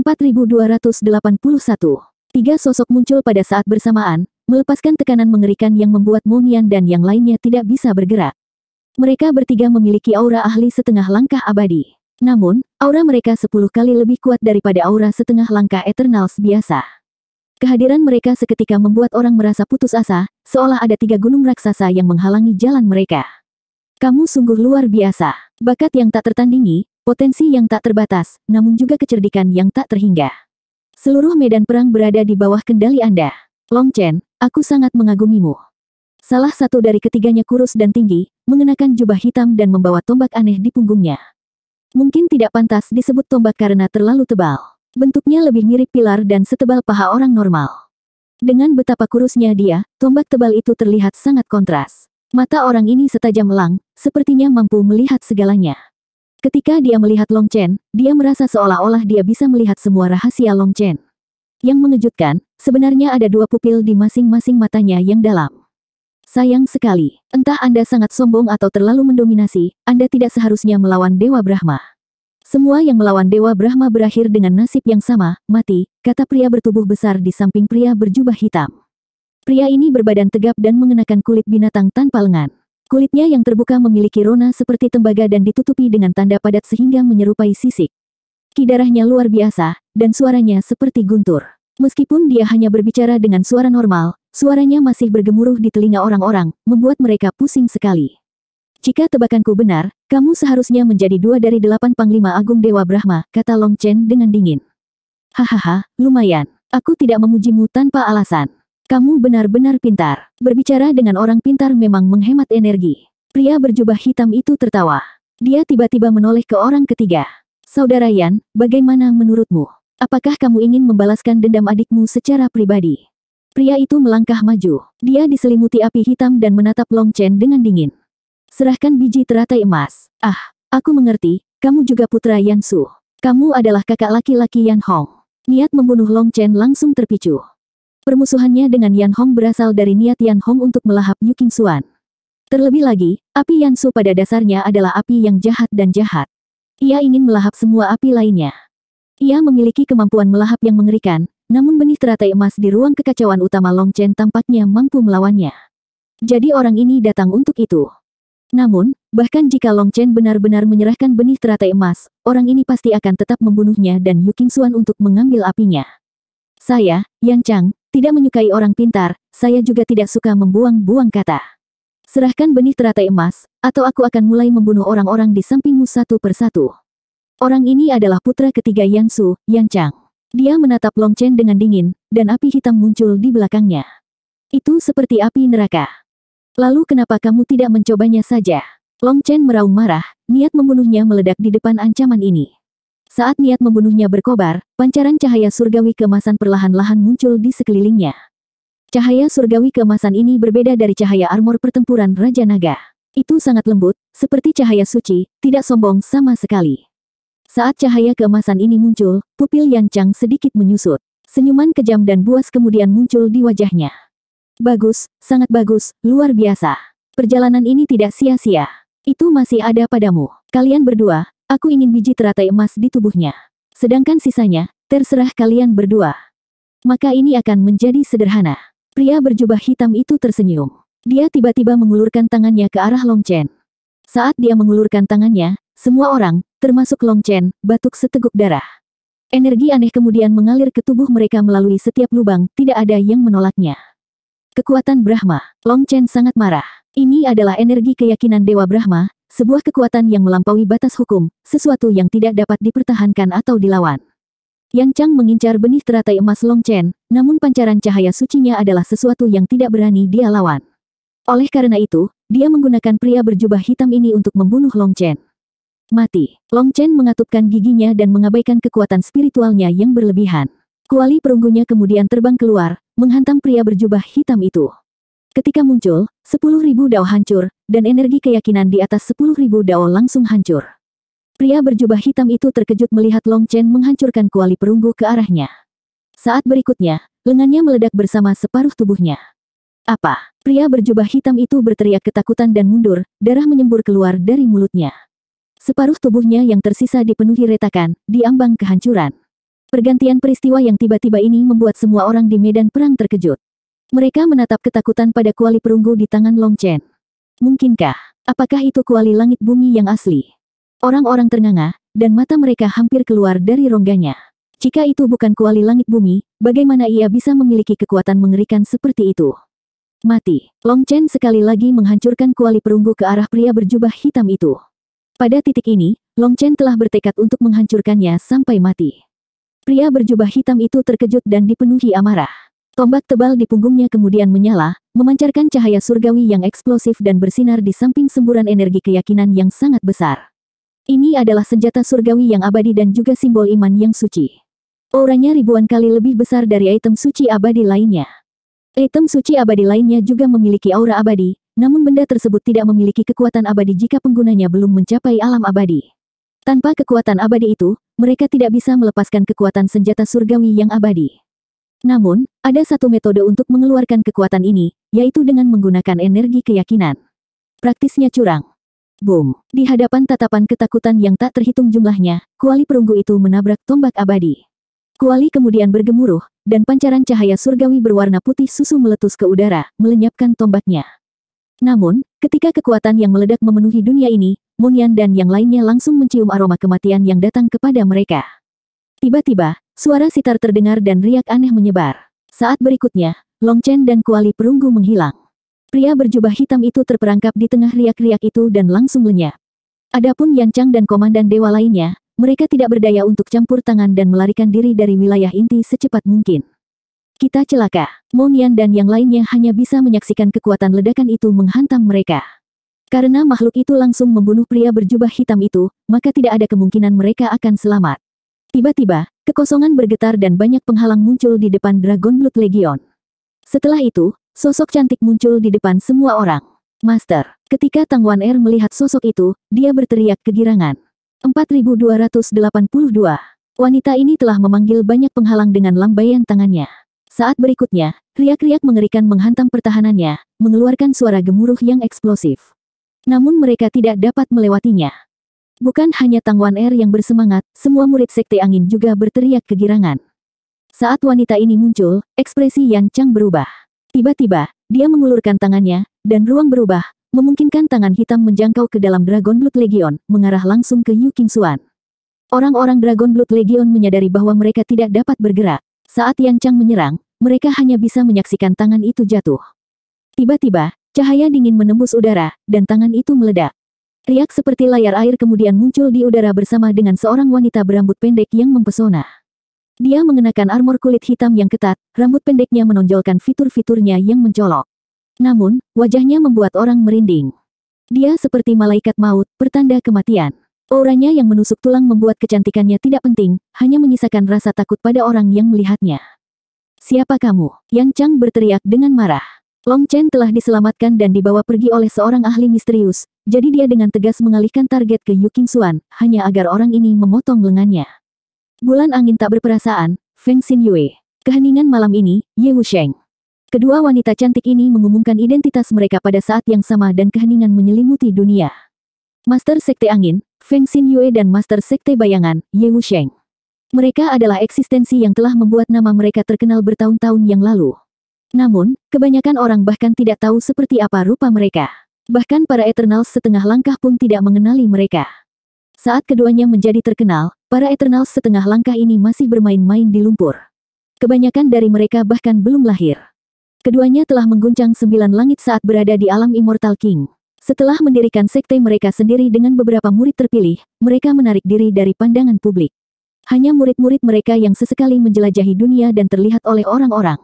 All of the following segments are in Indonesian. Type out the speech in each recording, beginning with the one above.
4281. Tiga sosok muncul pada saat bersamaan, melepaskan tekanan mengerikan yang membuat Monian dan yang lainnya tidak bisa bergerak. Mereka bertiga memiliki aura ahli setengah langkah abadi. Namun, aura mereka 10 kali lebih kuat daripada aura setengah langkah Eternals biasa. Kehadiran mereka seketika membuat orang merasa putus asa, seolah ada 3 gunung raksasa yang menghalangi jalan mereka. Kamu sungguh luar biasa. Bakat yang tak tertandingi, potensi yang tak terbatas, namun juga kecerdikan yang tak terhingga. Seluruh medan perang berada di bawah kendali Anda. Long Chen, aku sangat mengagumimu. Salah satu dari ketiganya kurus dan tinggi, mengenakan jubah hitam dan membawa tombak aneh di punggungnya. Mungkin tidak pantas disebut tombak karena terlalu tebal. Bentuknya lebih mirip pilar dan setebal paha orang normal. Dengan betapa kurusnya dia, tombak tebal itu terlihat sangat kontras. Mata orang ini setajam elang, sepertinya mampu melihat segalanya. Ketika dia melihat Long Chen, dia merasa seolah-olah dia bisa melihat semua rahasia Long Chen. Yang mengejutkan, sebenarnya ada 2 pupil di masing-masing matanya yang dalam. Sayang sekali, entah Anda sangat sombong atau terlalu mendominasi, Anda tidak seharusnya melawan Dewa Brahma. Semua yang melawan Dewa Brahma berakhir dengan nasib yang sama, mati, kata pria bertubuh besar di samping pria berjubah hitam. Pria ini berbadan tegap dan mengenakan kulit binatang tanpa lengan. Kulitnya yang terbuka memiliki rona seperti tembaga dan ditutupi dengan tanda padat sehingga menyerupai sisik. Ki darahnya luar biasa, dan suaranya seperti guntur. Meskipun dia hanya berbicara dengan suara normal, suaranya masih bergemuruh di telinga orang-orang, membuat mereka pusing sekali. Jika tebakanku benar, kamu seharusnya menjadi 2 dari 8 Panglima Agung Dewa Brahma, kata Long Chen dengan dingin. Hahaha, lumayan. Aku tidak memujimu tanpa alasan. Kamu benar-benar pintar. Berbicara dengan orang pintar memang menghemat energi. Pria berjubah hitam itu tertawa. Dia tiba-tiba menoleh ke orang ketiga. Saudara Yan, bagaimana menurutmu? Apakah kamu ingin membalaskan dendam adikmu secara pribadi? Pria itu melangkah maju. Dia diselimuti api hitam dan menatap Long Chen dengan dingin. Serahkan biji teratai emas. Ah, aku mengerti, kamu juga putra Yan Su. Kamu adalah kakak laki-laki Yan Hong. Niat membunuh Long Chen langsung terpicu. Permusuhannya dengan Yan Hong berasal dari niat Yan Hong untuk melahap Yu Qingxuan. Terlebih lagi, api Yan Su pada dasarnya adalah api yang jahat dan jahat. Ia ingin melahap semua api lainnya. Ia memiliki kemampuan melahap yang mengerikan, namun benih teratai emas di ruang kekacauan utama Long Chen tampaknya mampu melawannya. Jadi orang ini datang untuk itu. Namun, bahkan jika Long Chen benar-benar menyerahkan benih teratai emas, orang ini pasti akan tetap membunuhnya dan Yu Qingxuan untuk mengambil apinya. Saya, Yan Chang, tidak menyukai orang pintar, saya juga tidak suka membuang-buang kata. Serahkan benih teratai emas, atau aku akan mulai membunuh orang-orang di sampingmu satu persatu. Orang ini adalah putra ketiga Yan Su, Yan Chang. Dia menatap Long Chen dengan dingin, dan api hitam muncul di belakangnya. Itu seperti api neraka. Lalu kenapa kamu tidak mencobanya saja? Long Chen meraung marah, niat membunuhnya meledak di depan ancaman ini. Saat niat membunuhnya berkobar, pancaran cahaya surgawi keemasan perlahan-lahan muncul di sekelilingnya. Cahaya surgawi keemasan ini berbeda dari cahaya armor pertempuran Raja Naga. Itu sangat lembut, seperti cahaya suci, tidak sombong sama sekali. Saat cahaya keemasan ini muncul, pupil Yan Chang sedikit menyusut. Senyuman kejam dan buas kemudian muncul di wajahnya. Bagus, sangat bagus, luar biasa. Perjalanan ini tidak sia-sia. Itu masih ada padamu. Kalian berdua, aku ingin biji teratai emas di tubuhnya. Sedangkan sisanya, terserah kalian berdua. Maka ini akan menjadi sederhana. Pria berjubah hitam itu tersenyum. Dia tiba-tiba mengulurkan tangannya ke arah Long Chen. Saat dia mengulurkan tangannya, semua orang, termasuk Long Chen, batuk seteguk darah. Energi aneh kemudian mengalir ke tubuh mereka melalui setiap lubang, tidak ada yang menolaknya. Kekuatan Brahma. Long Chen sangat marah. Ini adalah energi keyakinan Dewa Brahma, sebuah kekuatan yang melampaui batas hukum, sesuatu yang tidak dapat dipertahankan atau dilawan. Yan Chang mengincar benih teratai emas Long Chen, namun pancaran cahaya sucinya adalah sesuatu yang tidak berani dia lawan. Oleh karena itu, dia menggunakan pria berjubah hitam ini untuk membunuh Long Chen. Mati. Long Chen mengatupkan giginya dan mengabaikan kekuatan spiritualnya yang berlebihan. Kuali perunggunya kemudian terbang keluar, menghantam pria berjubah hitam itu. Ketika muncul, 10.000 dao hancur, dan energi keyakinan di atas 10.000 dao langsung hancur. Pria berjubah hitam itu terkejut melihat Long Chen menghancurkan kuali perunggu ke arahnya. Saat berikutnya, lengannya meledak bersama separuh tubuhnya. Apa? Pria berjubah hitam itu berteriak ketakutan dan mundur, darah menyembur keluar dari mulutnya. Separuh tubuhnya yang tersisa dipenuhi retakan, di ambang kehancuran. Pergantian peristiwa yang tiba-tiba ini membuat semua orang di medan perang terkejut. Mereka menatap ketakutan pada kuali perunggu di tangan Long Chen. Mungkinkah? Apakah itu kuali langit bumi yang asli? Orang-orang ternganga, dan mata mereka hampir keluar dari rongganya. Jika itu bukan kuali langit bumi, bagaimana ia bisa memiliki kekuatan mengerikan seperti itu? Mati. Long Chen sekali lagi menghancurkan kuali perunggu ke arah pria berjubah hitam itu. Pada titik ini, Long Chen telah bertekad untuk menghancurkannya sampai mati. Pria berjubah hitam itu terkejut dan dipenuhi amarah. Tombak tebal di punggungnya kemudian menyala, memancarkan cahaya surgawi yang eksplosif dan bersinar di samping semburan energi keyakinan yang sangat besar. Ini adalah senjata surgawi yang abadi dan juga simbol iman yang suci. Auranya ribuan kali lebih besar dari item suci abadi lainnya. Item suci abadi lainnya juga memiliki aura abadi, namun benda tersebut tidak memiliki kekuatan abadi jika penggunanya belum mencapai alam abadi. Tanpa kekuatan abadi itu, mereka tidak bisa melepaskan kekuatan senjata surgawi yang abadi. Namun, ada satu metode untuk mengeluarkan kekuatan ini, yaitu dengan menggunakan energi keyakinan. Praktisnya curang. Boom! Di hadapan tatapan ketakutan yang tak terhitung jumlahnya, kuali perunggu itu menabrak tombak abadi. Kuali kemudian bergemuruh, dan pancaran cahaya surgawi berwarna putih susu meletus ke udara, melenyapkan tombaknya. Namun, ketika kekuatan yang meledak memenuhi dunia ini, Munyan dan yang lainnya langsung mencium aroma kematian yang datang kepada mereka. Tiba-tiba, suara sitar terdengar dan riak aneh menyebar. Saat berikutnya, Long Chen dan kuali perunggu menghilang. Pria berjubah hitam itu terperangkap di tengah riak-riak itu dan langsung lenyap. Adapun Yan Chang dan komandan dewa lainnya, mereka tidak berdaya untuk campur tangan dan melarikan diri dari wilayah inti secepat mungkin. Kita celaka. Munyan dan yang lainnya hanya bisa menyaksikan kekuatan ledakan itu menghantam mereka. Karena makhluk itu langsung membunuh pria berjubah hitam itu, maka tidak ada kemungkinan mereka akan selamat. Tiba-tiba, kekosongan bergetar dan banyak penghalang muncul di depan Dragon Blood Legion. Setelah itu, sosok cantik muncul di depan semua orang. Master, ketika Tang Wan Er melihat sosok itu, dia berteriak kegirangan. 4282. Wanita ini telah memanggil banyak penghalang dengan lambaian tangannya. Saat berikutnya, riak-riak mengerikan menghantam pertahanannya, mengeluarkan suara gemuruh yang eksplosif. Namun mereka tidak dapat melewatinya. Bukan hanya Tang Wan Er yang bersemangat, semua murid Sekte Angin juga berteriak kegirangan. Saat wanita ini muncul, ekspresi Yan Chang berubah. Tiba-tiba, dia mengulurkan tangannya, dan ruang berubah, memungkinkan tangan hitam menjangkau ke dalam Dragon Blood Legion, mengarah langsung ke Yu Qingxuan. Orang-orang Dragon Blood Legion menyadari bahwa mereka tidak dapat bergerak. Saat Yan Chang menyerang, mereka hanya bisa menyaksikan tangan itu jatuh. Tiba-tiba, cahaya dingin menembus udara, dan tangan itu meledak. Riak seperti layar air kemudian muncul di udara bersama dengan seorang wanita berambut pendek yang mempesona. Dia mengenakan armor kulit hitam yang ketat, rambut pendeknya menonjolkan fitur-fiturnya yang mencolok. Namun, wajahnya membuat orang merinding. Dia seperti malaikat maut, pertanda kematian. Auranya yang menusuk tulang membuat kecantikannya tidak penting, hanya menyisakan rasa takut pada orang yang melihatnya. "Siapa kamu?" Yan Chang berteriak dengan marah. Long Chen telah diselamatkan dan dibawa pergi oleh seorang ahli misterius, jadi dia dengan tegas mengalihkan target ke Yu Qingxuan, hanya agar orang ini memotong lengannya. Bulan angin tak berperasaan, Feng Xinyue. Keheningan malam ini, Ye Wusheng. Kedua wanita cantik ini mengumumkan identitas mereka pada saat yang sama dan keheningan menyelimuti dunia. Master Sekte Angin, Feng Xinyue dan Master Sekte Bayangan, Ye Wusheng. Mereka adalah eksistensi yang telah membuat nama mereka terkenal bertahun-tahun yang lalu. Namun, kebanyakan orang bahkan tidak tahu seperti apa rupa mereka. Bahkan para Eternals setengah langkah pun tidak mengenali mereka. Saat keduanya menjadi terkenal, para Eternals setengah langkah ini masih bermain-main di lumpur. Kebanyakan dari mereka bahkan belum lahir. Keduanya telah mengguncang 9 langit saat berada di alam Immortal King. Setelah mendirikan sekte mereka sendiri dengan beberapa murid terpilih, mereka menarik diri dari pandangan publik. Hanya murid-murid mereka yang sesekali menjelajahi dunia dan terlihat oleh orang-orang.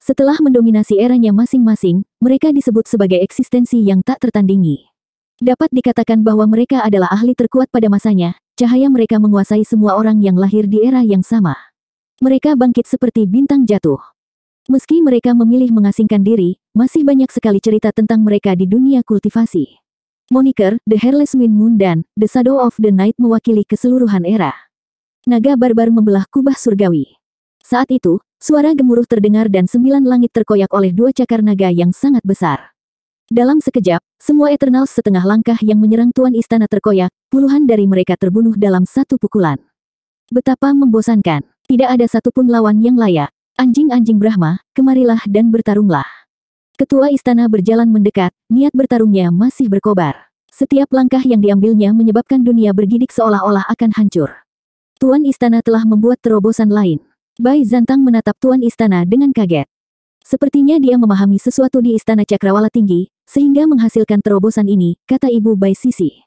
Setelah mendominasi eranya masing-masing, mereka disebut sebagai eksistensi yang tak tertandingi. Dapat dikatakan bahwa mereka adalah ahli terkuat pada masanya, cahaya mereka menguasai semua orang yang lahir di era yang sama. Mereka bangkit seperti bintang jatuh. Meski mereka memilih mengasingkan diri, masih banyak sekali cerita tentang mereka di dunia kultivasi. Moniker, The Hairless Wind Moon dan The Shadow of the Night mewakili keseluruhan era. Naga barbar membelah kubah surgawi. Saat itu, suara gemuruh terdengar dan 9 langit terkoyak oleh 2 cakar naga yang sangat besar. Dalam sekejap, semua Eternals setengah langkah yang menyerang Tuan Istana terkoyak, puluhan dari mereka terbunuh dalam satu pukulan. Betapa membosankan. Tidak ada satupun lawan yang layak. Anjing-anjing Brahma, kemarilah dan bertarunglah. Ketua istana berjalan mendekat, niat bertarungnya masih berkobar. Setiap langkah yang diambilnya menyebabkan dunia bergidik seolah-olah akan hancur. Tuan istana telah membuat terobosan lain. Bai Zantang menatap tuan istana dengan kaget. Sepertinya dia memahami sesuatu di istana Cakrawala Tinggi, sehingga menghasilkan terobosan ini, kata Ibu Bai Sisi.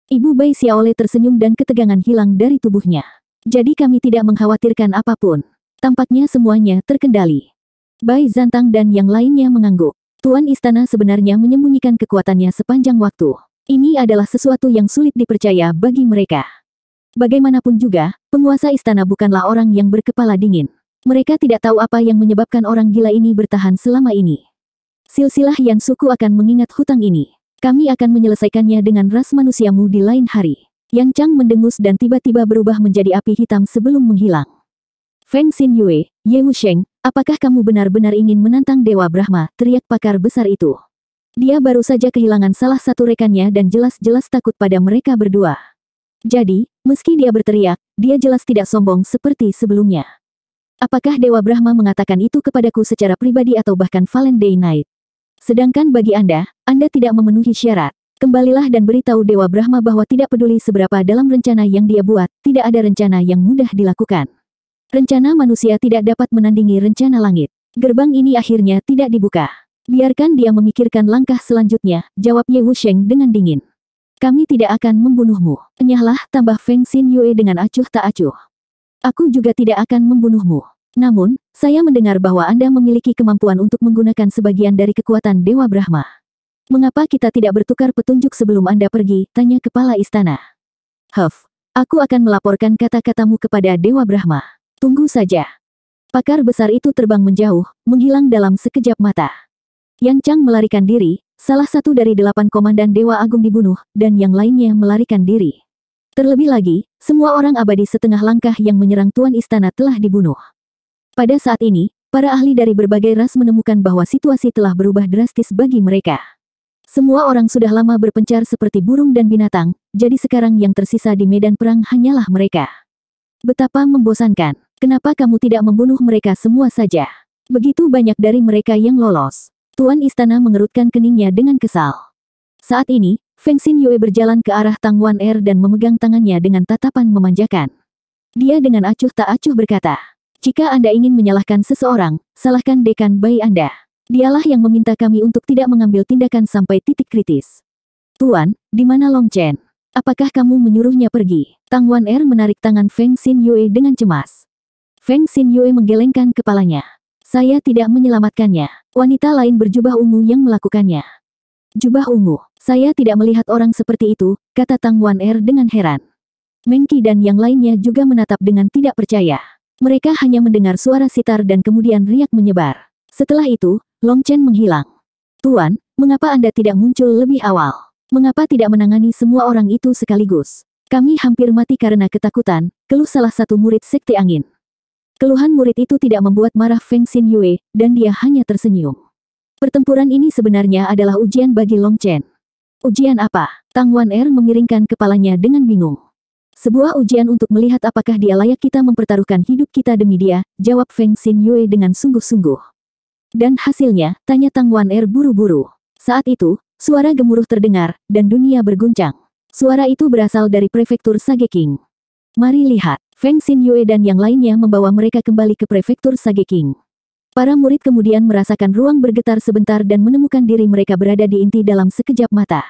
Ibu Bai Xiaole tersenyum dan ketegangan hilang dari tubuhnya. Jadi kami tidak mengkhawatirkan apapun. Tampaknya semuanya terkendali. Bai Zantang dan yang lainnya mengangguk. Tuan istana sebenarnya menyembunyikan kekuatannya sepanjang waktu. Ini adalah sesuatu yang sulit dipercaya bagi mereka. Bagaimanapun juga, penguasa istana bukanlah orang yang berkepala dingin. Mereka tidak tahu apa yang menyebabkan orang gila ini bertahan selama ini. Silsilah Yan suku akan mengingat hutang ini. Kami akan menyelesaikannya dengan ras manusiamu di lain hari. Yang Chang mendengus dan tiba-tiba berubah menjadi api hitam sebelum menghilang. Feng Xin Yue, Ye Wusheng, apakah kamu benar-benar ingin menantang Dewa Brahma? Teriak pakar besar itu. Dia baru saja kehilangan salah satu rekannya dan jelas-jelas takut pada mereka berdua. Jadi, meski dia berteriak, dia jelas tidak sombong seperti sebelumnya. Apakah Dewa Brahma mengatakan itu kepadaku secara pribadi atau bahkan Valentine Night? Sedangkan bagi Anda tidak memenuhi syarat. Kembalilah dan beritahu Dewa Brahma bahwa tidak peduli seberapa dalam rencana yang dia buat, tidak ada rencana yang mudah dilakukan. Rencana manusia tidak dapat menandingi rencana langit. Gerbang ini akhirnya tidak dibuka. Biarkan dia memikirkan langkah selanjutnya, jawab Ye Wusheng dengan dingin. Kami tidak akan membunuhmu. Enyahlah, tambah Feng Xin Yue dengan acuh tak acuh. Aku juga tidak akan membunuhmu. Namun, saya mendengar bahwa Anda memiliki kemampuan untuk menggunakan sebagian dari kekuatan Dewa Brahma. Mengapa kita tidak bertukar petunjuk sebelum Anda pergi? Tanya kepala istana. Aku akan melaporkan kata-katamu kepada Dewa Brahma. Tunggu saja. Pakar besar itu terbang menjauh, menghilang dalam sekejap mata. Yang Chang melarikan diri, salah satu dari 8 komandan Dewa Agung dibunuh, dan yang lainnya melarikan diri. Terlebih lagi, semua orang abadi setengah langkah yang menyerang tuan istana telah dibunuh. Pada saat ini, para ahli dari berbagai ras menemukan bahwa situasi telah berubah drastis bagi mereka. Semua orang sudah lama berpencar seperti burung dan binatang, jadi sekarang yang tersisa di medan perang hanyalah mereka. Betapa membosankan. Kenapa kamu tidak membunuh mereka semua saja? Begitu banyak dari mereka yang lolos. Tuan istana mengerutkan keningnya dengan kesal. Saat ini, Feng Xin Yue berjalan ke arah Tang Wan Er dan memegang tangannya dengan tatapan memanjakan. Dia dengan acuh tak acuh berkata, jika Anda ingin menyalahkan seseorang, salahkan Dekan Bai Anda. Dialah yang meminta kami untuk tidak mengambil tindakan sampai titik kritis. Tuan, di mana Long Chen? Apakah kamu menyuruhnya pergi? Tang Wan Er menarik tangan Feng Xin Yue dengan cemas. Feng Xin Yue menggelengkan kepalanya. Saya tidak menyelamatkannya. Wanita lain berjubah ungu yang melakukannya. Jubah ungu. Saya tidak melihat orang seperti itu, kata Tang Wan Er dengan heran. Meng Qi dan yang lainnya juga menatap dengan tidak percaya. Mereka hanya mendengar suara sitar dan kemudian riak menyebar. Setelah itu, Long Chen menghilang. Tuan, mengapa Anda tidak muncul lebih awal? Mengapa tidak menangani semua orang itu sekaligus? Kami hampir mati karena ketakutan, keluh salah satu murid Sekte Angin. Keluhan murid itu tidak membuat marah Feng Xin Yue, dan dia hanya tersenyum. Pertempuran ini sebenarnya adalah ujian bagi Long Chen. Ujian apa? Tang Wan Er memiringkan kepalanya dengan bingung. Sebuah ujian untuk melihat apakah dia layak kita mempertaruhkan hidup kita demi dia, jawab Feng Xin Yue dengan sungguh-sungguh. Dan hasilnya, tanya Tang Wan Er buru-buru. Saat itu, suara gemuruh terdengar, dan dunia berguncang. Suara itu berasal dari prefektur Sage King. Mari lihat, Feng Xin Yue dan yang lainnya membawa mereka kembali ke prefektur Sage King. Para murid kemudian merasakan ruang bergetar sebentar dan menemukan diri mereka berada di inti dalam sekejap mata.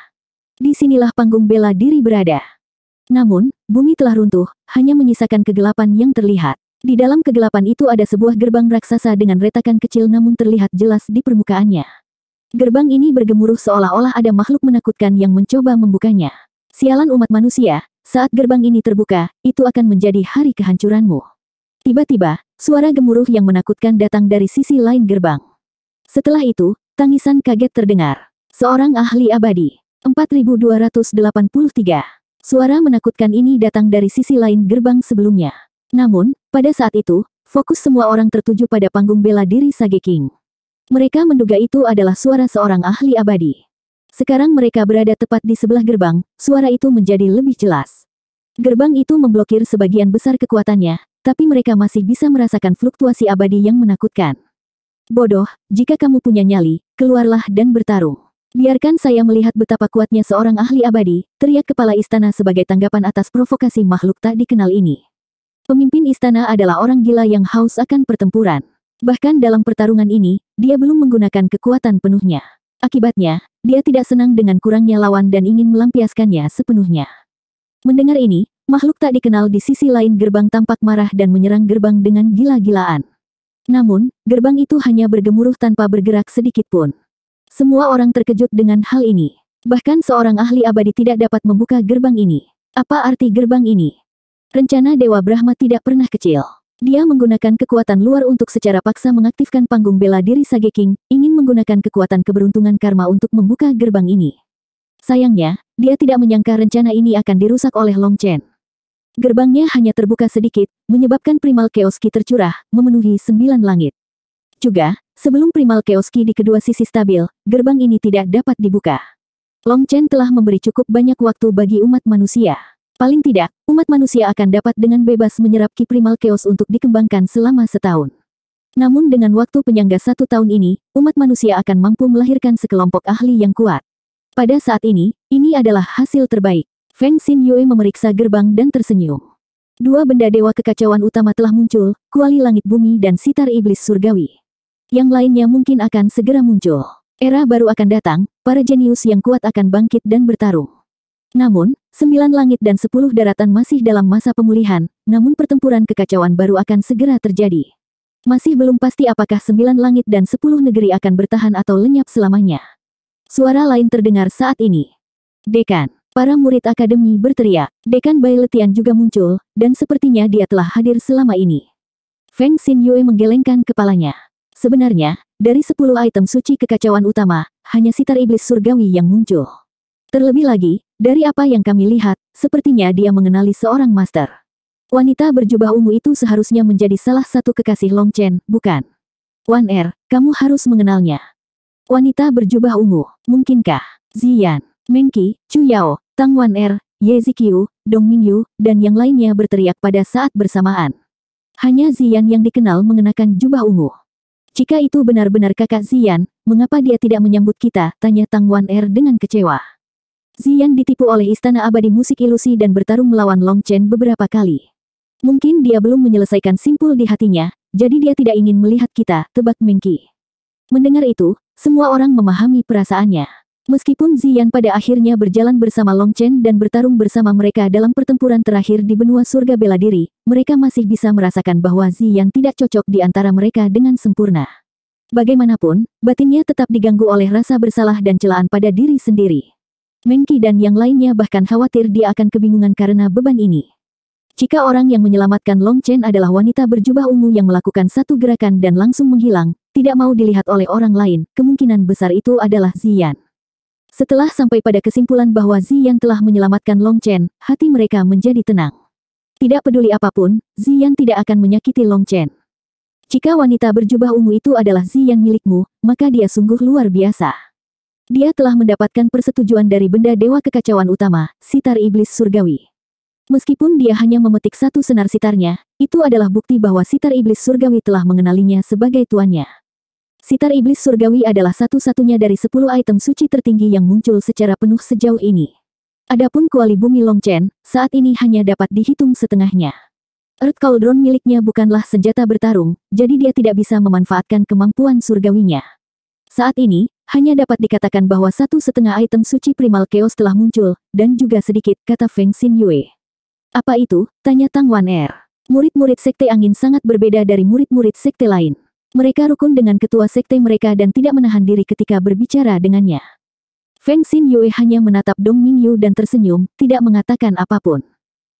Disinilah panggung bela diri berada. Namun, bumi telah runtuh, hanya menyisakan kegelapan yang terlihat. Di dalam kegelapan itu ada sebuah gerbang raksasa dengan retakan kecil namun terlihat jelas di permukaannya. Gerbang ini bergemuruh seolah-olah ada makhluk menakutkan yang mencoba membukanya. Sialan umat manusia, saat gerbang ini terbuka, itu akan menjadi hari kehancuranmu. Tiba-tiba, suara gemuruh yang menakutkan datang dari sisi lain gerbang. Setelah itu, tangisan kaget terdengar. Seorang ahli abadi. 4283. Suara menakutkan ini datang dari sisi lain gerbang sebelumnya. Namun, pada saat itu, fokus semua orang tertuju pada panggung bela diri Sage King. Mereka menduga itu adalah suara seorang ahli abadi. Sekarang mereka berada tepat di sebelah gerbang, suara itu menjadi lebih jelas. Gerbang itu memblokir sebagian besar kekuatannya, tapi mereka masih bisa merasakan fluktuasi abadi yang menakutkan. Bodoh, jika kamu punya nyali, keluarlah dan bertarung. Biarkan saya melihat betapa kuatnya seorang ahli abadi, teriak kepala istana sebagai tanggapan atas provokasi makhluk tak dikenal ini. Pemimpin istana adalah orang gila yang haus akan pertempuran. Bahkan dalam pertarungan ini, dia belum menggunakan kekuatan penuhnya. Akibatnya, dia tidak senang dengan kurangnya lawan dan ingin melampiaskannya sepenuhnya. Mendengar ini, makhluk tak dikenal di sisi lain gerbang tampak marah dan menyerang gerbang dengan gila-gilaan. Namun, gerbang itu hanya bergemuruh tanpa bergerak sedikit pun. Semua orang terkejut dengan hal ini. Bahkan seorang ahli abadi tidak dapat membuka gerbang ini. Apa arti gerbang ini? Rencana Dewa Brahma tidak pernah kecil. Dia menggunakan kekuatan luar untuk secara paksa mengaktifkan panggung bela diri Sage King, ingin menggunakan kekuatan keberuntungan karma untuk membuka gerbang ini. Sayangnya, dia tidak menyangka rencana ini akan dirusak oleh Long Chen. Gerbangnya hanya terbuka sedikit, menyebabkan primal chaos ki tercurah, memenuhi 9 langit. Juga, sebelum primal chaos ki di kedua sisi stabil, gerbang ini tidak dapat dibuka. Long Chen telah memberi cukup banyak waktu bagi umat manusia. Paling tidak, umat manusia akan dapat dengan bebas menyerap ki primal chaos untuk dikembangkan selama setahun. Namun dengan waktu penyangga 1 tahun ini, umat manusia akan mampu melahirkan sekelompok ahli yang kuat. Pada saat ini adalah hasil terbaik. Feng Xin Yue memeriksa gerbang dan tersenyum. 2 benda dewa kekacauan utama telah muncul, kuali langit bumi dan sitar iblis surgawi. Yang lainnya mungkin akan segera muncul. Era baru akan datang, para jenius yang kuat akan bangkit dan bertarung. Namun, 9 langit dan 10 daratan masih dalam masa pemulihan, namun pertempuran kekacauan baru akan segera terjadi. Masih belum pasti apakah 9 langit dan 10 negeri akan bertahan atau lenyap selamanya. Suara lain terdengar saat ini. Dekan, para murid akademi berteriak. Dekan Bai Letian juga muncul, dan sepertinya dia telah hadir selama ini. Feng Xin Yue menggelengkan kepalanya. Sebenarnya, dari 10 item suci kekacauan utama, hanya sitar iblis surgawi yang muncul. Terlebih lagi, dari apa yang kami lihat, sepertinya dia mengenali seorang master. Wanita berjubah ungu itu seharusnya menjadi salah satu kekasih Long Chen, bukan? Wan Er, kamu harus mengenalnya. Wanita berjubah ungu, mungkinkah? Ziyan, Meng Qi, Chu Yao, Tang Wan Er, Ye Ziqiu, Dong Mingyu, dan yang lainnya berteriak pada saat bersamaan. Hanya Ziyan yang dikenal mengenakan jubah ungu. Jika itu benar-benar kakak Ziyan, mengapa dia tidak menyambut kita? Tanya Tang Wan Er dengan kecewa. Ziyan ditipu oleh Istana Abadi Musik Ilusi dan bertarung melawan Long Chen beberapa kali. Mungkin dia belum menyelesaikan simpul di hatinya, jadi dia tidak ingin melihat kita, tebak Meng Qi. Mendengar itu, semua orang memahami perasaannya. Meskipun Ziyan pada akhirnya berjalan bersama Long Chen dan bertarung bersama mereka dalam pertempuran terakhir di benua surga bela diri, mereka masih bisa merasakan bahwa Ziyan tidak cocok di antara mereka dengan sempurna. Bagaimanapun, batinnya tetap diganggu oleh rasa bersalah dan celaan pada diri sendiri. Meng Qi dan yang lainnya bahkan khawatir dia akan kebingungan karena beban ini. Jika orang yang menyelamatkan Long Chen adalah wanita berjubah ungu yang melakukan satu gerakan dan langsung menghilang, tidak mau dilihat oleh orang lain, kemungkinan besar itu adalah Ziyan. Setelah sampai pada kesimpulan bahwa Ziyan telah menyelamatkan Long Chen, hati mereka menjadi tenang. Tidak peduli apapun, Ziyan tidak akan menyakiti Long Chen. Jika wanita berjubah ungu itu adalah Ziyan milikmu, maka dia sungguh luar biasa. Dia telah mendapatkan persetujuan dari benda dewa kekacauan utama, sitar iblis surgawi. Meskipun dia hanya memetik satu senar sitarnya, itu adalah bukti bahwa sitar iblis surgawi telah mengenalinya sebagai tuannya. Sitar iblis surgawi adalah satu-satunya dari 10 item suci tertinggi yang muncul secara penuh sejauh ini. Adapun kuali bumi Long Chen, saat ini hanya dapat dihitung setengahnya. Earth Cauldron miliknya bukanlah senjata bertarung, jadi dia tidak bisa memanfaatkan kemampuan surgawinya. Saat ini, hanya dapat dikatakan bahwa 1/2 item suci primal chaos telah muncul, dan juga sedikit, kata Feng Xin Yue. Apa itu? Tanya Tang Wan Er. Murid-murid sekte angin sangat berbeda dari murid-murid sekte lain. Mereka rukun dengan ketua sekte mereka dan tidak menahan diri ketika berbicara dengannya. Feng Xin Yue hanya menatap Dong Mingyu dan tersenyum, tidak mengatakan apapun.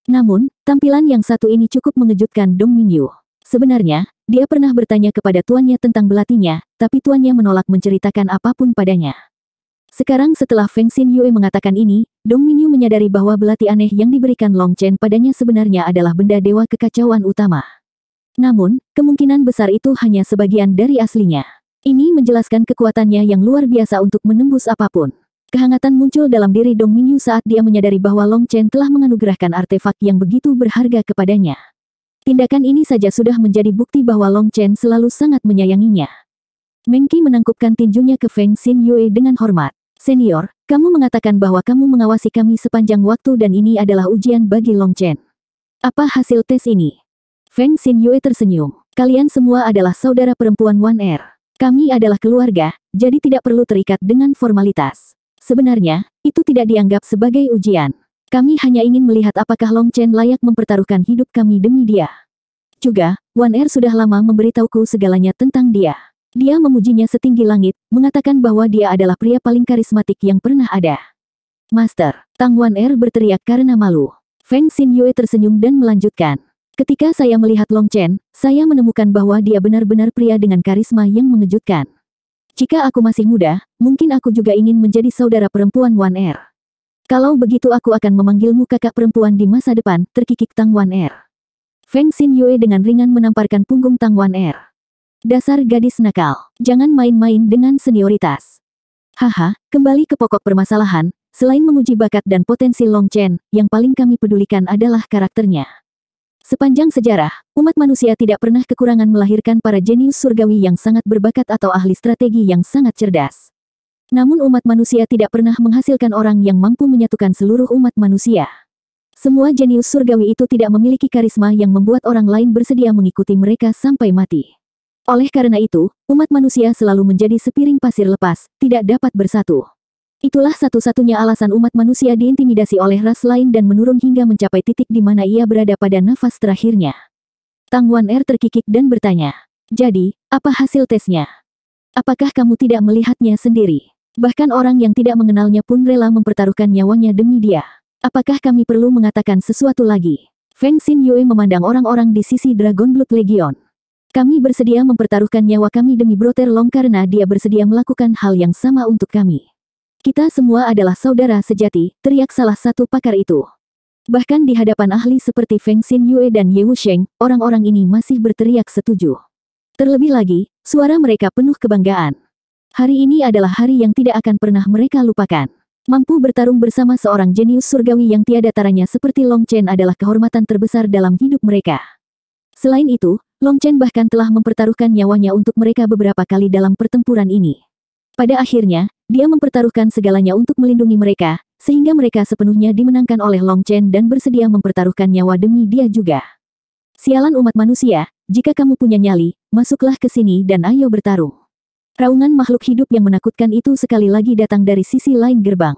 Namun, tampilan yang satu ini cukup mengejutkan Dong Mingyu. Sebenarnya, dia pernah bertanya kepada tuannya tentang belatinya, tapi tuannya menolak menceritakan apapun padanya. Sekarang setelah Feng Xin Yue mengatakan ini, Dong Mingyu menyadari bahwa belati aneh yang diberikan Long Chen padanya sebenarnya adalah benda dewa kekacauan utama. Namun, kemungkinan besar itu hanya sebagian dari aslinya. Ini menjelaskan kekuatannya yang luar biasa untuk menembus apapun. Kehangatan muncul dalam diri Dong Mingyu saat dia menyadari bahwa Long Chen telah menganugerahkan artefak yang begitu berharga kepadanya. Tindakan ini saja sudah menjadi bukti bahwa Long Chen selalu sangat menyayanginya. Meng Qi menangkupkan tinjunya ke Feng Xin Yue dengan hormat. Senior, kamu mengatakan bahwa kamu mengawasi kami sepanjang waktu dan ini adalah ujian bagi Long Chen. Apa hasil tes ini? Feng Xin Yue tersenyum. Kalian semua adalah saudara perempuan Wan Er. Kami adalah keluarga, jadi tidak perlu terikat dengan formalitas. Sebenarnya, itu tidak dianggap sebagai ujian. Kami hanya ingin melihat apakah Long Chen layak mempertaruhkan hidup kami demi dia. Juga, Wan Er sudah lama memberitahuku segalanya tentang dia. Dia memujinya setinggi langit, mengatakan bahwa dia adalah pria paling karismatik yang pernah ada. Master, Tang Wan Er berteriak karena malu. Feng Xin Yue tersenyum dan melanjutkan. Ketika saya melihat Long Chen, saya menemukan bahwa dia benar-benar pria dengan karisma yang mengejutkan. Jika aku masih muda, mungkin aku juga ingin menjadi saudara perempuan Wan Er. Kalau begitu aku akan memanggilmu kakak perempuan di masa depan, terkikik Tang Wan Er. Feng Xin Yue dengan ringan menamparkan punggung Tang Wan Er. Dasar gadis nakal, jangan main-main dengan senioritas. Haha, kembali ke pokok permasalahan, selain menguji bakat dan potensi Long Chen, yang paling kami pedulikan adalah karakternya. Sepanjang sejarah, umat manusia tidak pernah kekurangan melahirkan para jenius surgawi yang sangat berbakat atau ahli strategi yang sangat cerdas. Namun umat manusia tidak pernah menghasilkan orang yang mampu menyatukan seluruh umat manusia. Semua jenius surgawi itu tidak memiliki karisma yang membuat orang lain bersedia mengikuti mereka sampai mati. Oleh karena itu, umat manusia selalu menjadi sepiring pasir lepas, tidak dapat bersatu. Itulah satu-satunya alasan umat manusia diintimidasi oleh ras lain dan menurun hingga mencapai titik di mana ia berada pada nafas terakhirnya. Tang Wan Er terkikik dan bertanya, "Jadi, apa hasil tesnya? Apakah kamu tidak melihatnya sendiri? Bahkan orang yang tidak mengenalnya pun rela mempertaruhkan nyawanya demi dia. Apakah kami perlu mengatakan sesuatu lagi?" Feng Xin Yue memandang orang-orang di sisi Dragon Blood Legion. "Kami bersedia mempertaruhkan nyawa kami demi Brother Long karena dia bersedia melakukan hal yang sama untuk kami. Kita semua adalah saudara sejati," teriak salah satu pakar itu. Bahkan di hadapan ahli seperti Feng Xin Yue dan Ye Wusheng, orang-orang ini masih berteriak setuju. Terlebih lagi, suara mereka penuh kebanggaan. Hari ini adalah hari yang tidak akan pernah mereka lupakan. Mampu bertarung bersama seorang jenius surgawi yang tiada taranya seperti Long Chen adalah kehormatan terbesar dalam hidup mereka. Selain itu, Long Chen bahkan telah mempertaruhkan nyawanya untuk mereka beberapa kali dalam pertempuran ini. Pada akhirnya, dia mempertaruhkan segalanya untuk melindungi mereka, sehingga mereka sepenuhnya dimenangkan oleh Long Chen dan bersedia mempertaruhkan nyawa demi dia juga. Sialan umat manusia, jika kamu punya nyali, masuklah ke sini dan ayo bertarung. Raungan makhluk hidup yang menakutkan itu sekali lagi datang dari sisi lain gerbang.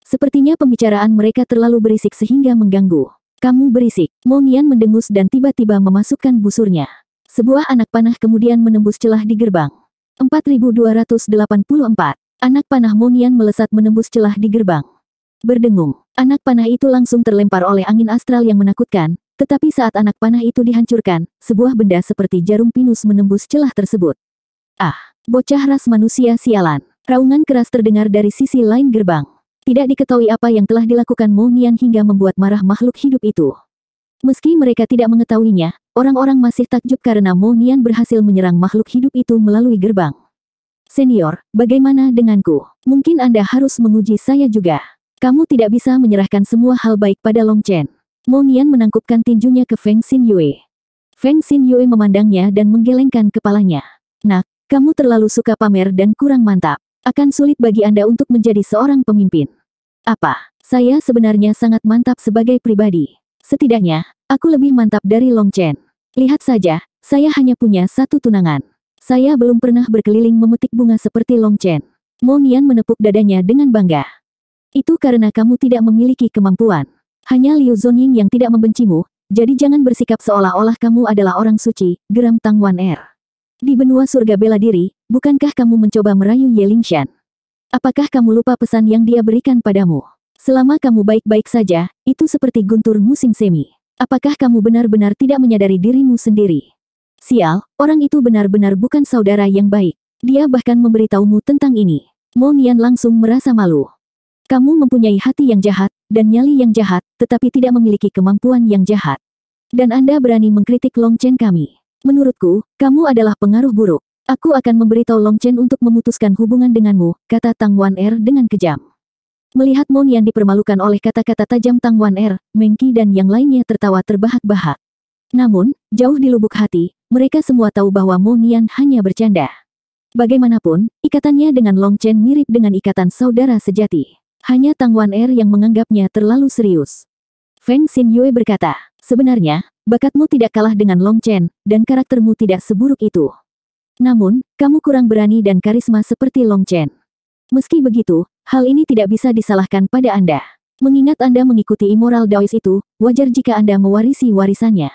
Sepertinya pembicaraan mereka terlalu berisik sehingga mengganggu. "Kamu berisik," Mo Nian mendengus dan tiba-tiba memasukkan busurnya. Sebuah anak panah kemudian menembus celah di gerbang. 4284. Anak panah Mo Nian melesat menembus celah di gerbang. Berdengung, anak panah itu langsung terlempar oleh angin astral yang menakutkan, tetapi saat anak panah itu dihancurkan, sebuah benda seperti jarum pinus menembus celah tersebut. "Ah, bocah ras manusia sialan!" Raungan keras terdengar dari sisi lain gerbang. Tidak diketahui apa yang telah dilakukan Mo Nian hingga membuat marah makhluk hidup itu. Meski mereka tidak mengetahuinya, orang-orang masih takjub karena Mo Nian berhasil menyerang makhluk hidup itu melalui gerbang. "Senior, bagaimana denganku? Mungkin Anda harus menguji saya juga. Kamu tidak bisa menyerahkan semua hal baik pada Long Chen." Mo Nian menangkupkan tinjunya ke Feng Xin Yue. Feng Xin Yue memandangnya dan menggelengkan kepalanya. "Nak, kamu terlalu suka pamer dan kurang mantap. Akan sulit bagi Anda untuk menjadi seorang pemimpin." "Apa? Saya sebenarnya sangat mantap sebagai pribadi. Setidaknya, aku lebih mantap dari Long Chen. Lihat saja, saya hanya punya satu tunangan. Saya belum pernah berkeliling memetik bunga seperti Long Chen." Mo Nian menepuk dadanya dengan bangga. "Itu karena kamu tidak memiliki kemampuan. Hanya Liu Zonying yang tidak membencimu, jadi jangan bersikap seolah-olah kamu adalah orang suci," geram Tang Wan Er. "Di benua surga bela diri, bukankah kamu mencoba merayu Ye Lingshan? Apakah kamu lupa pesan yang dia berikan padamu? Selama kamu baik-baik saja, itu seperti guntur musim semi. Apakah kamu benar-benar tidak menyadari dirimu sendiri? Sial, orang itu benar-benar bukan saudara yang baik. Dia bahkan memberitahumu tentang ini." Mo Nian langsung merasa malu. "Kamu mempunyai hati yang jahat, dan nyali yang jahat, tetapi tidak memiliki kemampuan yang jahat. Dan Anda berani mengkritik Long Chen kami. Menurutku, kamu adalah pengaruh buruk. Aku akan memberitahu Long Chen untuk memutuskan hubungan denganmu," kata Tang Wan Er dengan kejam. Melihat Mo Nian dipermalukan oleh kata-kata tajam Tang Wan Er, Meng Qi dan yang lainnya tertawa terbahak-bahak. Namun, jauh di lubuk hati, mereka semua tahu bahwa Mo Nian hanya bercanda. Bagaimanapun, ikatannya dengan Long Chen mirip dengan ikatan saudara sejati. Hanya Tang Wan Er yang menganggapnya terlalu serius. Feng Xinyue berkata, sebenarnya, bakatmu tidak kalah dengan Long Chen, dan karaktermu tidak seburuk itu. Namun, kamu kurang berani dan karisma seperti Long Chen. Meski begitu, hal ini tidak bisa disalahkan pada Anda. Mengingat Anda mengikuti immoral Daois itu, wajar jika Anda mewarisi warisannya.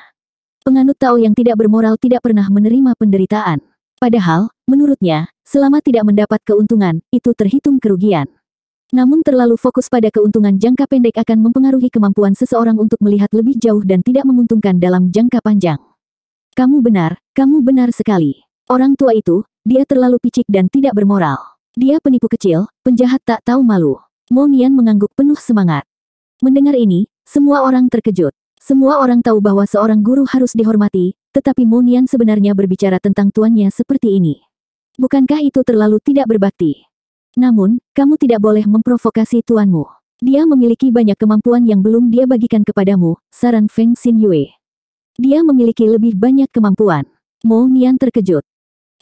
Penganut Tao yang tidak bermoral tidak pernah menerima penderitaan. Padahal, menurutnya, selama tidak mendapat keuntungan, itu terhitung kerugian. Namun terlalu fokus pada keuntungan jangka pendek akan mempengaruhi kemampuan seseorang untuk melihat lebih jauh dan tidak menguntungkan dalam jangka panjang. Kamu benar sekali. Orang tua itu, dia terlalu picik dan tidak bermoral. Dia penipu kecil, penjahat tak tahu malu. Mo Nian mengangguk penuh semangat. Mendengar ini, semua orang terkejut. Semua orang tahu bahwa seorang guru harus dihormati, tetapi Mo Nian sebenarnya berbicara tentang tuannya seperti ini. Bukankah itu terlalu tidak berbakti? Namun, kamu tidak boleh memprovokasi tuanmu. Dia memiliki banyak kemampuan yang belum dia bagikan kepadamu, saran Feng Xinyue. Dia memiliki lebih banyak kemampuan. Mo Nian terkejut.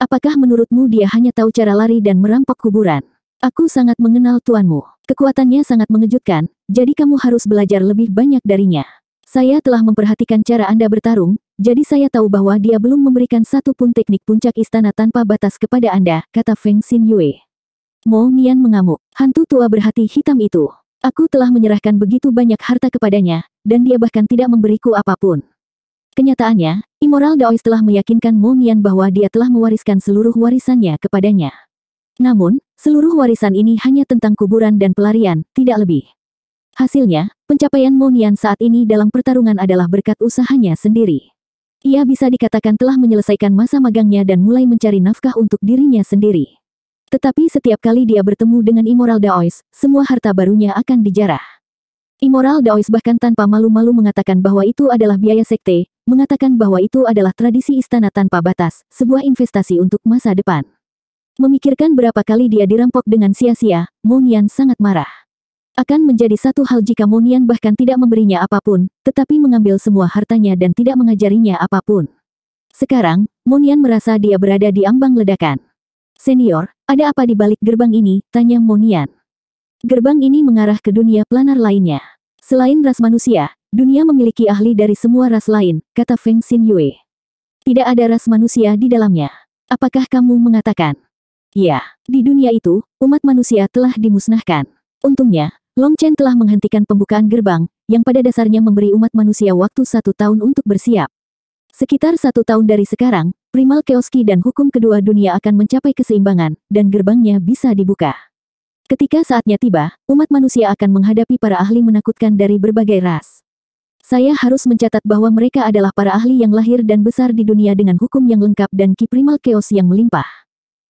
Apakah menurutmu dia hanya tahu cara lari dan merampok kuburan? Aku sangat mengenal tuanmu. Kekuatannya sangat mengejutkan, jadi kamu harus belajar lebih banyak darinya. Saya telah memperhatikan cara Anda bertarung, jadi saya tahu bahwa dia belum memberikan satu pun teknik puncak istana tanpa batas kepada Anda, kata Feng Xinyue. Mo Nian mengamuk. Hantu tua berhati hitam itu. Aku telah menyerahkan begitu banyak harta kepadanya, dan dia bahkan tidak memberiku apapun. Kenyataannya, immoral Daois telah meyakinkan Mo Nian bahwa dia telah mewariskan seluruh warisannya kepadanya. Namun, seluruh warisan ini hanya tentang kuburan dan pelarian, tidak lebih. Hasilnya, pencapaian Mo Nian saat ini dalam pertarungan adalah berkat usahanya sendiri. Ia bisa dikatakan telah menyelesaikan masa magangnya dan mulai mencari nafkah untuk dirinya sendiri. Tetapi setiap kali dia bertemu dengan immoral Daois, semua harta barunya akan dijarah. Immoral Daois bahkan tanpa malu-malu mengatakan bahwa itu adalah biaya sekte, mengatakan bahwa itu adalah tradisi istana tanpa batas, sebuah investasi untuk masa depan. Memikirkan berapa kali dia dirampok dengan sia-sia, Mo Nian sangat marah. Akan menjadi satu hal jika Mo Nian bahkan tidak memberinya apapun, tetapi mengambil semua hartanya dan tidak mengajarinya apapun. Sekarang, Mo Nian merasa dia berada di ambang ledakan. Senior, ada apa di balik gerbang ini? Tanya Mo Nian. Gerbang ini mengarah ke dunia planar lainnya. Selain ras manusia, dunia memiliki ahli dari semua ras lain, kata Feng Xinyue. Tidak ada ras manusia di dalamnya. Apakah kamu mengatakan? Ya, di dunia itu, umat manusia telah dimusnahkan. Untungnya, Long Chen telah menghentikan pembukaan gerbang, yang pada dasarnya memberi umat manusia waktu 1 tahun untuk bersiap. Sekitar 1 tahun dari sekarang, primal Keoski dan hukum kedua dunia akan mencapai keseimbangan, dan gerbangnya bisa dibuka. Ketika saatnya tiba, umat manusia akan menghadapi para ahli menakutkan dari berbagai ras. Saya harus mencatat bahwa mereka adalah para ahli yang lahir dan besar di dunia dengan hukum yang lengkap dan ki primal Chaos yang melimpah.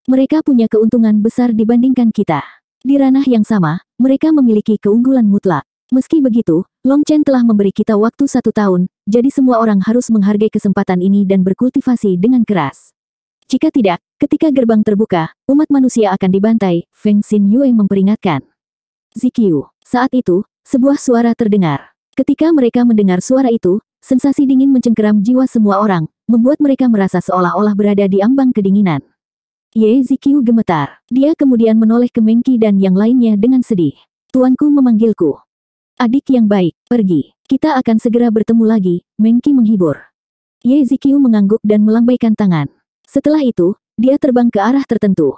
Mereka punya keuntungan besar dibandingkan kita. Di ranah yang sama, mereka memiliki keunggulan mutlak. Meski begitu, Long Chen telah memberi kita waktu 1 tahun, jadi semua orang harus menghargai kesempatan ini dan berkultivasi dengan keras. Jika tidak, ketika gerbang terbuka, umat manusia akan dibantai, Feng Xinyue memperingatkan. Ziqiu. Saat itu, sebuah suara terdengar. Ketika mereka mendengar suara itu, sensasi dingin mencengkeram jiwa semua orang, membuat mereka merasa seolah-olah berada di ambang kedinginan. Ye Ziqiu gemetar. Dia kemudian menoleh ke Mengqi dan yang lainnya dengan sedih. Tuanku memanggilku. Adik yang baik, pergi. Kita akan segera bertemu lagi, Mengqi menghibur. Ye Ziqiu mengangguk dan melambaikan tangan. Setelah itu, dia terbang ke arah tertentu.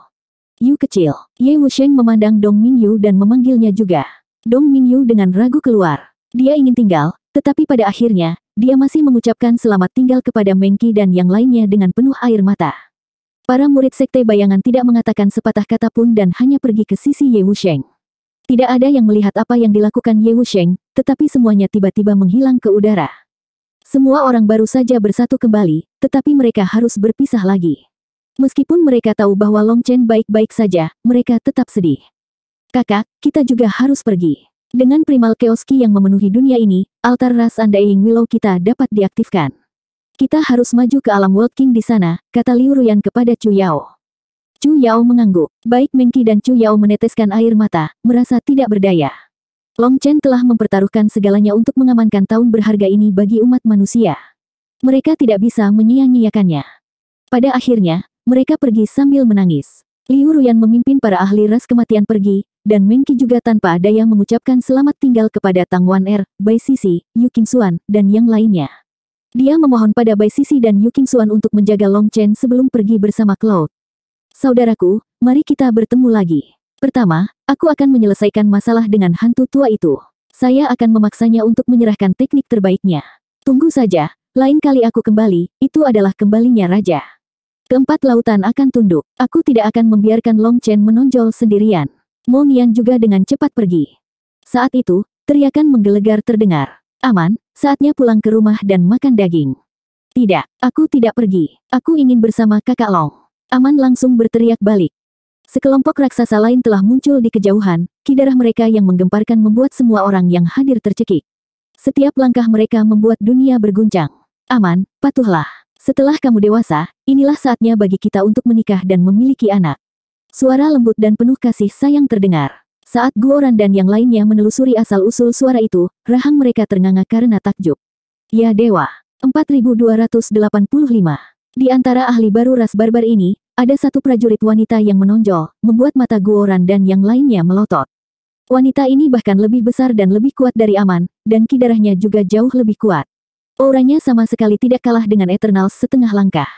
Yu kecil. Ye Wusheng memandang Dong Mingyu dan memanggilnya juga. Dong Mingyu dengan ragu keluar. Dia ingin tinggal, tetapi pada akhirnya, dia masih mengucapkan selamat tinggal kepada Mengqi dan yang lainnya dengan penuh air mata. Para murid sekte bayangan tidak mengatakan sepatah kata pun dan hanya pergi ke sisi Ye Wusheng. Tidak ada yang melihat apa yang dilakukan Ye Wusheng, tetapi semuanya tiba-tiba menghilang ke udara. Semua orang baru saja bersatu kembali, tetapi mereka harus berpisah lagi. Meskipun mereka tahu bahwa Long Chen baik-baik saja, mereka tetap sedih. Kakak, kita juga harus pergi. Dengan primal Keoski yang memenuhi dunia ini, altar ras Undying Willow kita dapat diaktifkan. Kita harus maju ke alam World King di sana, kata Liu Ruyan kepada Chu Yao. Chu Yao mengangguk. Baik Mengqi dan Chu Yao meneteskan air mata, merasa tidak berdaya. Long Chen telah mempertaruhkan segalanya untuk mengamankan tahun berharga ini bagi umat manusia. Mereka tidak bisa menyia-nyiakannya. Pada akhirnya, mereka pergi sambil menangis. Liu Ruyan memimpin para ahli ras kematian pergi, dan Meng Qi juga tanpa daya mengucapkan selamat tinggal kepada Tang Wan Bai Sisi, Yu Qingxuan, dan yang lainnya. Dia memohon pada Bai Sisi dan Yu Qingxuan untuk menjaga Long Chen sebelum pergi bersama Cloud. Saudaraku, mari kita bertemu lagi. Pertama, aku akan menyelesaikan masalah dengan hantu tua itu. Saya akan memaksanya untuk menyerahkan teknik terbaiknya. Tunggu saja, lain kali aku kembali, itu adalah kembalinya raja. Keempat lautan akan tunduk. Aku tidak akan membiarkan Long Chen menonjol sendirian. Mo Nian juga dengan cepat pergi. Saat itu, teriakan menggelegar terdengar. Aman, saatnya pulang ke rumah dan makan daging. Tidak, aku tidak pergi. Aku ingin bersama kakak Long. Aman langsung berteriak balik. Sekelompok raksasa lain telah muncul di kejauhan, ki darah mereka yang menggemparkan membuat semua orang yang hadir tercekik. Setiap langkah mereka membuat dunia berguncang. Aman, patuhlah. Setelah kamu dewasa, inilah saatnya bagi kita untuk menikah dan memiliki anak. Suara lembut dan penuh kasih sayang terdengar. Saat Guoran dan yang lainnya menelusuri asal-usul suara itu, rahang mereka ternganga karena takjub. Ya dewa, 4285. Di antara ahli baru ras barbar ini, ada satu prajurit wanita yang menonjol, membuat mata Guoran dan yang lainnya melotot. Wanita ini bahkan lebih besar dan lebih kuat dari Aman, dan ki darahnya juga jauh lebih kuat. Auranya sama sekali tidak kalah dengan Eternals setengah langkah.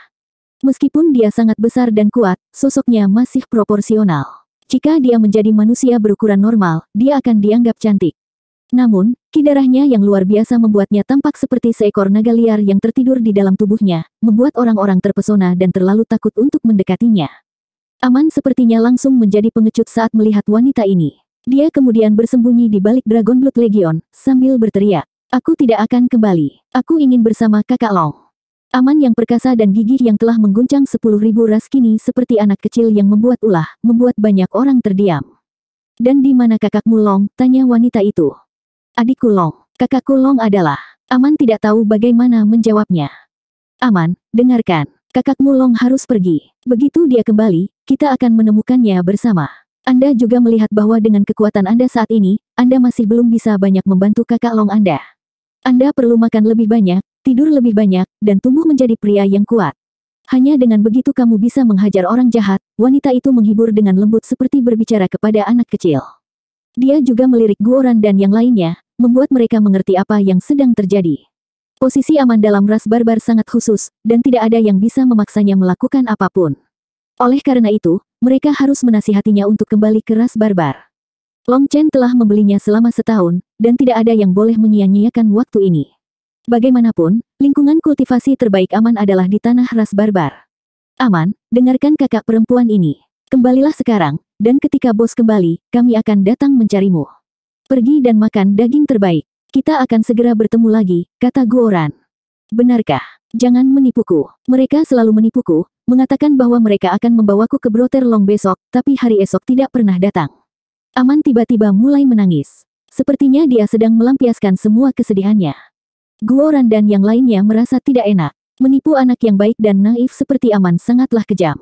Meskipun dia sangat besar dan kuat, sosoknya masih proporsional. Jika dia menjadi manusia berukuran normal, dia akan dianggap cantik. Namun, ki darahnya yang luar biasa membuatnya tampak seperti seekor naga liar yang tertidur di dalam tubuhnya, membuat orang-orang terpesona dan terlalu takut untuk mendekatinya. Aman sepertinya langsung menjadi pengecut saat melihat wanita ini. Dia kemudian bersembunyi di balik Dragon Blood Legion, sambil berteriak. Aku tidak akan kembali. Aku ingin bersama kakak Long. Aman yang perkasa dan gigih yang telah mengguncang 10.000 ras kini seperti anak kecil yang membuat ulah, membuat banyak orang terdiam. Dan di mana kakakmu Long? Tanya wanita itu. Adikku Long. Kakakku Long adalah. Aman tidak tahu bagaimana menjawabnya. Aman, dengarkan. Kakakmu Long harus pergi. Begitu dia kembali, kita akan menemukannya bersama. Anda juga melihat bahwa dengan kekuatan Anda saat ini, Anda masih belum bisa banyak membantu kakak Long Anda. Anda perlu makan lebih banyak, tidur lebih banyak, dan tumbuh menjadi pria yang kuat. Hanya dengan begitu kamu bisa menghajar orang jahat. Wanita itu menghibur dengan lembut seperti berbicara kepada anak kecil. Dia juga melirik Guoran dan yang lainnya, membuat mereka mengerti apa yang sedang terjadi. Posisi Aman dalam ras barbar sangat khusus, dan tidak ada yang bisa memaksanya melakukan apapun. Oleh karena itu, mereka harus menasihatinya untuk kembali ke ras barbar. Long Chen telah membelinya selama setahun, dan tidak ada yang boleh menyia-nyiakan waktu ini. Bagaimanapun, lingkungan kultivasi terbaik Aman adalah di tanah ras barbar. Aman, dengarkan kakak perempuan ini. Kembalilah sekarang, dan ketika bos kembali, kami akan datang mencarimu. Pergi dan makan daging terbaik. Kita akan segera bertemu lagi, kata Guoran. Benarkah? Jangan menipuku. Mereka selalu menipuku, mengatakan bahwa mereka akan membawaku ke Brother Long besok, tapi hari esok tidak pernah datang. Aman tiba-tiba mulai menangis. Sepertinya dia sedang melampiaskan semua kesedihannya. Guoran dan yang lainnya merasa tidak enak. Menipu anak yang baik dan naif seperti Aman sangatlah kejam.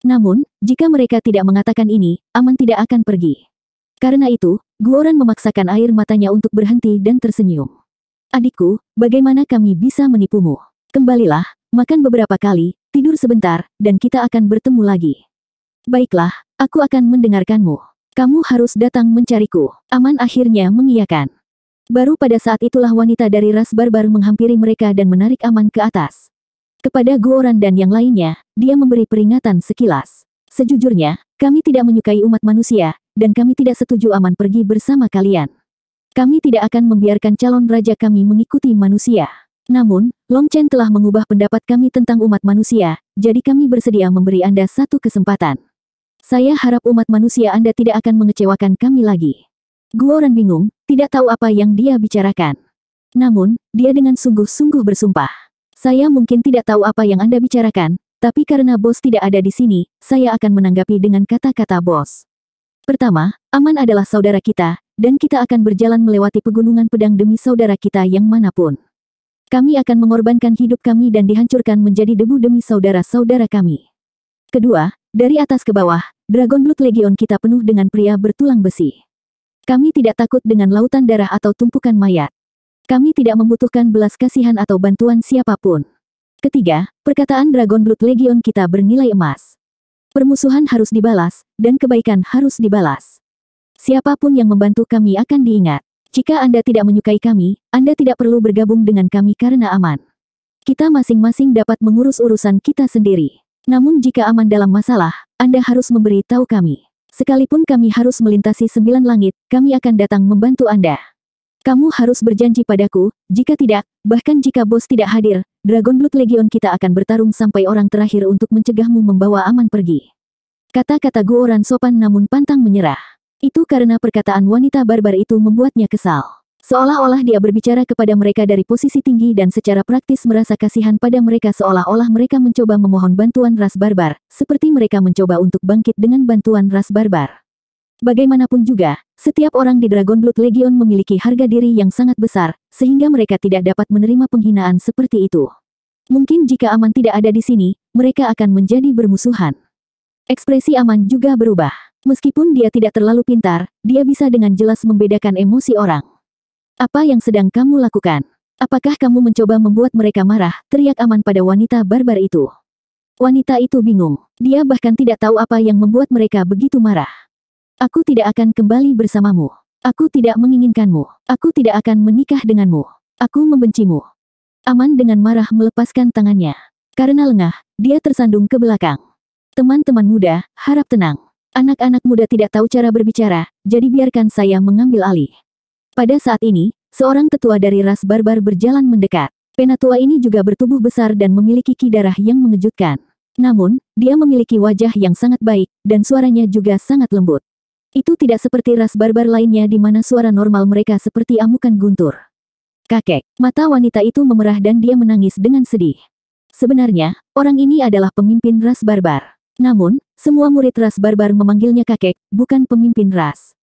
Namun, jika mereka tidak mengatakan ini, Aman tidak akan pergi. Karena itu, Guoran memaksakan air matanya untuk berhenti dan tersenyum. Adikku, bagaimana kami bisa menipumu? Kembalilah, makan beberapa kali, tidur sebentar, dan kita akan bertemu lagi. Baiklah, aku akan mendengarkanmu. Kamu harus datang mencariku. Aman akhirnya mengiyakan. Baru pada saat itulah wanita dari ras barbar menghampiri mereka dan menarik Aman ke atas. Kepada Guoran dan yang lainnya, dia memberi peringatan sekilas. Sejujurnya, kami tidak menyukai umat manusia, dan kami tidak setuju Aman pergi bersama kalian. Kami tidak akan membiarkan calon raja kami mengikuti manusia. Namun, Long Chen telah mengubah pendapat kami tentang umat manusia, jadi kami bersedia memberi Anda satu kesempatan. Saya harap umat manusia Anda tidak akan mengecewakan kami lagi. Guoran bingung, tidak tahu apa yang dia bicarakan. Namun, dia dengan sungguh-sungguh bersumpah. Saya mungkin tidak tahu apa yang Anda bicarakan, tapi karena bos tidak ada di sini, saya akan menanggapi dengan kata-kata bos. Pertama, Aman adalah saudara kita, dan kita akan berjalan melewati pegunungan pedang demi saudara kita yang manapun. Kami akan mengorbankan hidup kami dan dihancurkan menjadi debu demi saudara-saudara kami. Kedua, dari atas ke bawah, Dragon Blood Legion kita penuh dengan pria bertulang besi. Kami tidak takut dengan lautan darah atau tumpukan mayat. Kami tidak membutuhkan belas kasihan atau bantuan siapapun. Ketiga, perkataan Dragon Blood Legion kita bernilai emas. Permusuhan harus dibalas, dan kebaikan harus dibalas. Siapapun yang membantu kami akan diingat. Jika Anda tidak menyukai kami, Anda tidak perlu bergabung dengan kami karena aman. Kita masing-masing dapat mengurus urusan kita sendiri. Namun jika aman dalam masalah, Anda harus memberi tahu kami. Sekalipun kami harus melintasi 9 langit, kami akan datang membantu Anda. Kamu harus berjanji padaku, jika tidak, bahkan jika bos tidak hadir, Dragon Blood Legion kita akan bertarung sampai orang terakhir untuk mencegahmu membawa aman pergi. Kata-kata Guoran sopan namun pantang menyerah. Itu karena perkataan wanita barbar itu membuatnya kesal. Seolah-olah dia berbicara kepada mereka dari posisi tinggi dan secara praktis merasa kasihan pada mereka seolah-olah mereka mencoba memohon bantuan ras barbar, seperti mereka mencoba untuk bangkit dengan bantuan ras barbar. Bagaimanapun juga, setiap orang di Dragon Blood Legion memiliki harga diri yang sangat besar, sehingga mereka tidak dapat menerima penghinaan seperti itu. Mungkin jika Aman tidak ada di sini, mereka akan menjadi bermusuhan. Ekspresi Aman juga berubah. Meskipun dia tidak terlalu pintar, dia bisa dengan jelas membedakan emosi orang. Apa yang sedang kamu lakukan? Apakah kamu mencoba membuat mereka marah? Teriak Aman pada wanita barbar itu. Wanita itu bingung. Dia bahkan tidak tahu apa yang membuat mereka begitu marah. Aku tidak akan kembali bersamamu. Aku tidak menginginkanmu. Aku tidak akan menikah denganmu. Aku membencimu. Aman dengan marah melepaskan tangannya. Karena lengah, dia tersandung ke belakang. Teman-teman muda, harap tenang. Anak-anak muda tidak tahu cara berbicara, jadi biarkan saya mengambil alih. Pada saat ini, seorang tetua dari ras barbar berjalan mendekat. Penatua ini juga bertubuh besar dan memiliki ki darah yang mengejutkan. Namun, dia memiliki wajah yang sangat baik, dan suaranya juga sangat lembut. Itu tidak seperti ras barbar lainnya di mana suara normal mereka seperti amukan guntur. Kakek, mata wanita itu memerah dan dia menangis dengan sedih. Sebenarnya, orang ini adalah pemimpin ras barbar. Namun, semua murid ras barbar memanggilnya kakek, bukan pemimpin ras.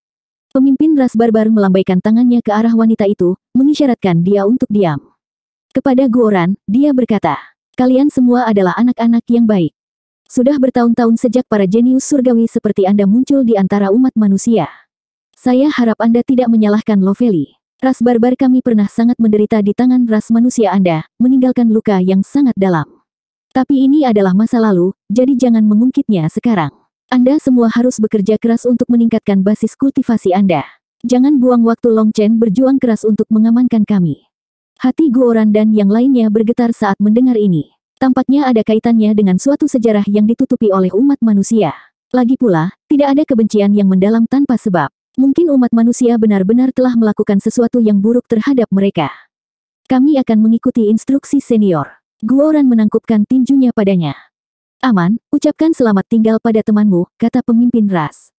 Pemimpin ras barbar melambaikan tangannya ke arah wanita itu, mengisyaratkan dia untuk diam. Kepada Guoran, dia berkata, "Kalian semua adalah anak-anak yang baik. Sudah bertahun-tahun sejak para jenius surgawi seperti Anda muncul di antara umat manusia. Saya harap Anda tidak menyalahkan Lovely. Ras barbar kami pernah sangat menderita di tangan ras manusia Anda, meninggalkan luka yang sangat dalam. Tapi ini adalah masa lalu, jadi jangan mengungkitnya sekarang. Anda semua harus bekerja keras untuk meningkatkan basis kultivasi Anda. Jangan buang waktu Long Chen berjuang keras untuk mengamankan kami." Hati Guoran dan yang lainnya bergetar saat mendengar ini. Tampaknya ada kaitannya dengan suatu sejarah yang ditutupi oleh umat manusia. Lagi pula, tidak ada kebencian yang mendalam tanpa sebab. Mungkin umat manusia benar-benar telah melakukan sesuatu yang buruk terhadap mereka. Kami akan mengikuti instruksi senior. Guoran menangkupkan tinjunya padanya. Aman, ucapkan selamat tinggal pada temanmu, kata pemimpin ras.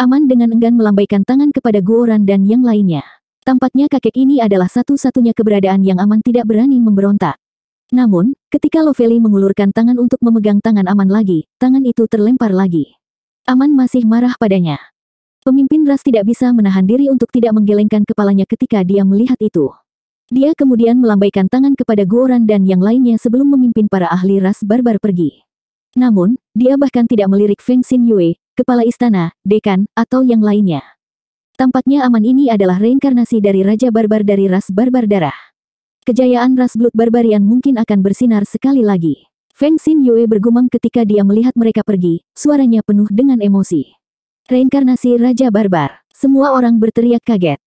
Aman dengan enggan melambaikan tangan kepada Guoran dan yang lainnya. Tampaknya kakek ini adalah satu-satunya keberadaan yang Aman tidak berani memberontak. Namun, ketika Lovely mengulurkan tangan untuk memegang tangan Aman lagi, tangan itu terlempar lagi. Aman masih marah padanya. Pemimpin ras tidak bisa menahan diri untuk tidak menggelengkan kepalanya ketika dia melihat itu. Dia kemudian melambaikan tangan kepada Guoran dan yang lainnya sebelum memimpin para ahli ras barbar pergi. Namun, dia bahkan tidak melirik Feng Xin Yue, kepala istana, dekan, atau yang lainnya. Tampaknya Aman ini adalah reinkarnasi dari Raja Barbar dari ras barbar darah. Kejayaan ras Blood Barbarian mungkin akan bersinar sekali lagi. Feng Xin Yue bergumam ketika dia melihat mereka pergi, suaranya penuh dengan emosi. Reinkarnasi Raja Barbar. Semua orang berteriak kaget.